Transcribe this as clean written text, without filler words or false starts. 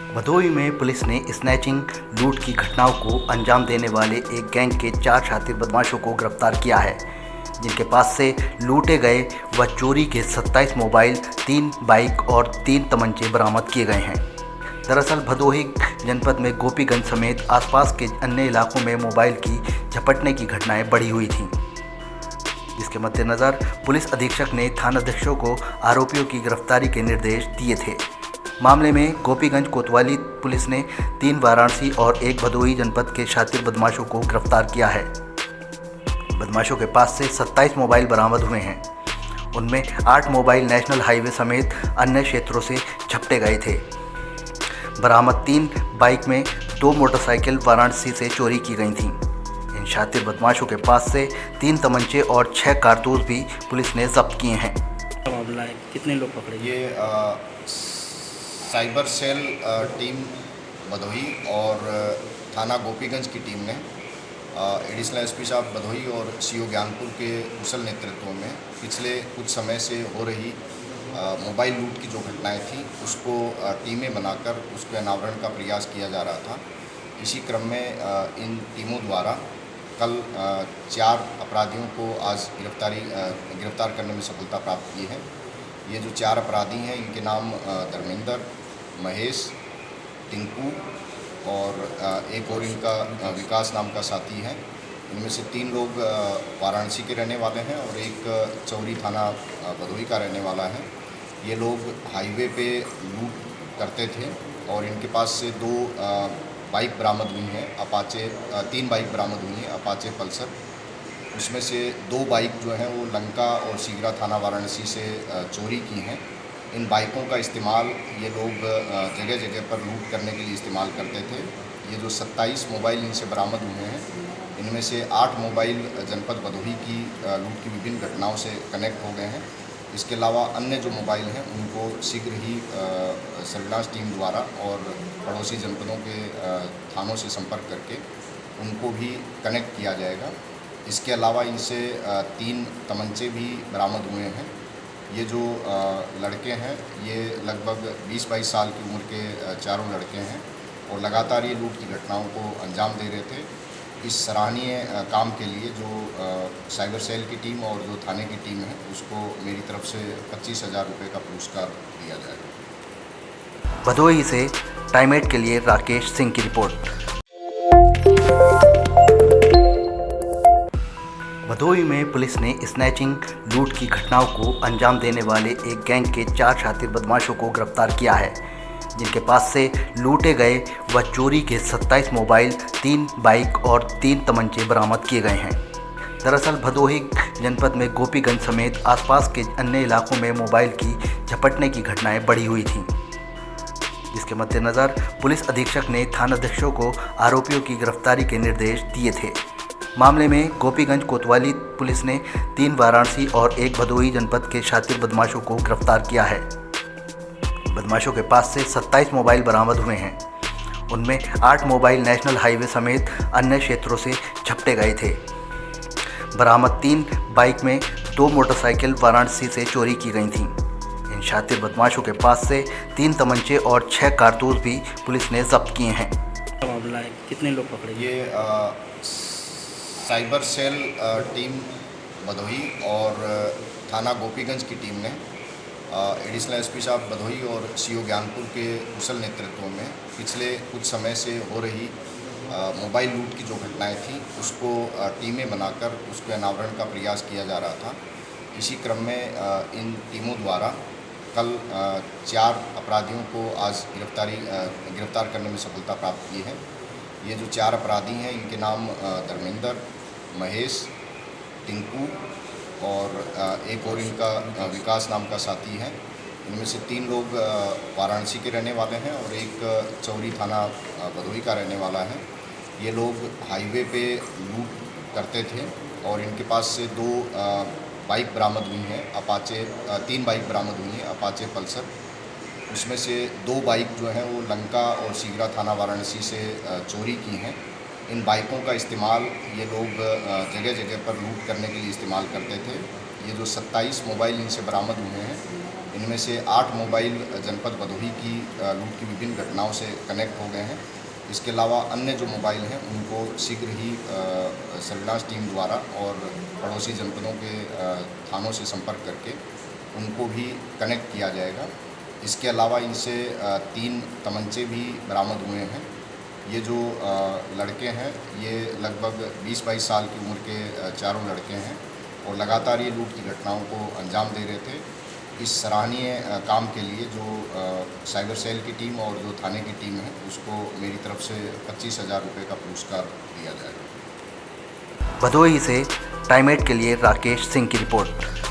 भदोही में पुलिस ने स्नैचिंग लूट की घटनाओं को अंजाम देने वाले एक गैंग के 4 शातिर बदमाशों को गिरफ्तार किया है, जिनके पास से लूटे गए व चोरी के 27 मोबाइल, 3 बाइक और 3 तमंचे बरामद किए गए हैं। दरअसल भदोही जनपद में गोपीगंज समेत आसपास के अन्य इलाकों में मोबाइल की झपटने की घटनाएं बढ़ी हुई थीं, जिसके मद्देनज़र पुलिस अधीक्षक ने थानाध्यक्षों को आरोपियों की गिरफ्तारी के निर्देश दिए थे। मामले में गोपीगंज कोतवाली पुलिस ने 3 वाराणसी और 1 भदोही जनपद के शातिर बदमाशों को गिरफ्तार किया है। बदमाशों के पास से 27 मोबाइल बरामद हुए हैं। उनमें 8 मोबाइल नेशनल हाईवे समेत अन्य क्षेत्रों से झपटे गए थे। बरामद 3 बाइक में 2 मोटरसाइकिल वाराणसी से चोरी की गई थीं। इन शातिर बदमाशों के पास से 3 तमंचे और 6 कारतूस भी पुलिस ने जब्त किए हैं। मामला है, कितने लोग पकड़े? ये साइबर सेल टीम भदोही और थाना गोपीगंज की टीम ने एडिशनल एसपी साहब भदोही और सीओ ज्ञानपुर के कुशल नेतृत्व में पिछले कुछ समय से हो रही मोबाइल लूट की जो घटनाएं थी उसको टीमें बनाकर उसके अनावरण का प्रयास किया जा रहा था। इसी क्रम में इन टीमों द्वारा कल 4 अपराधियों को आज गिरफ्तार करने में सफलता प्राप्त की है। ये जो 4 अपराधी हैं इनके नाम धर्मेंद्र, महेश, टिंकू और एक और इनका विकास नाम का साथी है। इनमें से 3 लोग वाराणसी के रहने वाले हैं और एक चौरी थाना भदोही का रहने वाला है। ये लोग हाईवे पे लूट करते थे और इनके पास से 2 बाइक बरामद हुई हैं, अपाचे 3 बाइक बरामद हुई हैं, अपाचे पल्सर। उसमें से 2 बाइक जो हैं वो लंका और सीगरा थाना वाराणसी से चोरी की हैं। इन बाइकों का इस्तेमाल ये लोग जगह जगह पर लूट करने के लिए इस्तेमाल करते थे। ये जो 27 मोबाइल इनसे बरामद हुए हैं, इनमें से 8 मोबाइल जनपद भदोही की लूट की विभिन्न घटनाओं से कनेक्ट हो गए हैं। इसके अलावा अन्य जो मोबाइल हैं उनको शीघ्र ही सर्विलांस टीम द्वारा और पड़ोसी जनपदों के थानों से संपर्क करके उनको भी कनेक्ट किया जाएगा। इसके अलावा इनसे 3 तमंचे भी बरामद हुए हैं। ये जो लड़के हैं ये लगभग 20-22 साल की उम्र के चारों लड़के हैं और लगातार ये लूट की घटनाओं को अंजाम दे रहे थे। इस सराहनीय काम के लिए जो साइबर सेल की टीम और जो थाने की टीम है उसको मेरी तरफ से 25,000 रुपये का पुरस्कार दिया जाएगा। भदोही से टाइम8 के लिए राकेश सिंह की रिपोर्ट। भदोही में पुलिस ने स्नैचिंग लूट की घटनाओं को अंजाम देने वाले एक गैंग के 4 शातिर बदमाशों को गिरफ्तार किया है, जिनके पास से लूटे गए व चोरी के 27 मोबाइल, 3 बाइक और 3 तमंचे बरामद किए गए हैं। दरअसल भदोही जनपद में गोपीगंज समेत आसपास के अन्य इलाकों में मोबाइल की झपटने की घटनाएं बढ़ी हुई थीं, जिसके मद्देनज़र पुलिस अधीक्षक ने थानाध्यक्षों को आरोपियों की गिरफ्तारी के निर्देश दिए थे। मामले में गोपीगंज कोतवाली पुलिस ने 3 वाराणसी और 1 भदोही जनपद के शातिर बदमाशों को गिरफ्तार किया है। बदमाशों के पास से 27 मोबाइल बरामद हुए हैं। उनमें 8 मोबाइल नेशनल हाईवे समेत अन्य क्षेत्रों से झपटे गए थे। बरामद 3 बाइक में 2 मोटरसाइकिल वाराणसी से चोरी की गई थीं। इन शातिर बदमाशों के पास से 3 तमंचे और 6 कारतूस भी पुलिस ने जब्त किए हैं। मामला है, कितने लोग पकड़े? ये साइबर सेल टीम भदोही और थाना गोपीगंज की टीम ने एडिशनल एसपी साहब भदोही और सीओ ज्ञानपुर के कुशल नेतृत्व में पिछले कुछ समय से हो रही मोबाइल लूट की जो घटनाएं थी उसको टीमें बनाकर उसके अनावरण का प्रयास किया जा रहा था। इसी क्रम में इन टीमों द्वारा कल 4 अपराधियों को आज गिरफ्तार करने में सफलता प्राप्त की है। ये जो 4 अपराधी हैं इनके नाम धर्मेंद्र, महेश, टिंकू और एक और इनका विकास नाम का साथी है। इनमें से 3 लोग वाराणसी के रहने वाले हैं और एक चौरी थाना भदोही का रहने वाला है। ये लोग हाईवे पे लूट करते थे और इनके पास से 2 बाइक बरामद हुई हैं, अपाचे 3 बाइक बरामद हुई हैं, अपाचे पल्सर। उसमें से 2 बाइक जो हैं वो लंका और सीगरा थाना वाराणसी से चोरी की हैं। इन बाइकों का इस्तेमाल ये लोग जगह जगह पर लूट करने के लिए इस्तेमाल करते थे। ये जो 27 मोबाइल इनसे बरामद हुए हैं, इनमें से 8 मोबाइल जनपद भदोही की लूट की विभिन्न घटनाओं से कनेक्ट हो गए हैं। इसके अलावा अन्य जो मोबाइल हैं उनको शीघ्र ही सर्विलांस टीम द्वारा और पड़ोसी जनपदों के थानों से संपर्क करके उनको भी कनेक्ट किया जाएगा। इसके अलावा इनसे 3 तमंचे भी बरामद हुए हैं। ये जो लड़के हैं ये लगभग 20-22 साल की उम्र के चारों लड़के हैं और लगातार ये लूट की घटनाओं को अंजाम दे रहे थे। इस सराहनीय काम के लिए जो साइबर सेल की टीम और जो थाने की टीम है उसको मेरी तरफ से 25,000 रुपये का पुरस्कार दिया जाएगा। भदोही से टाइम 8 के लिए राकेश सिंह की रिपोर्ट।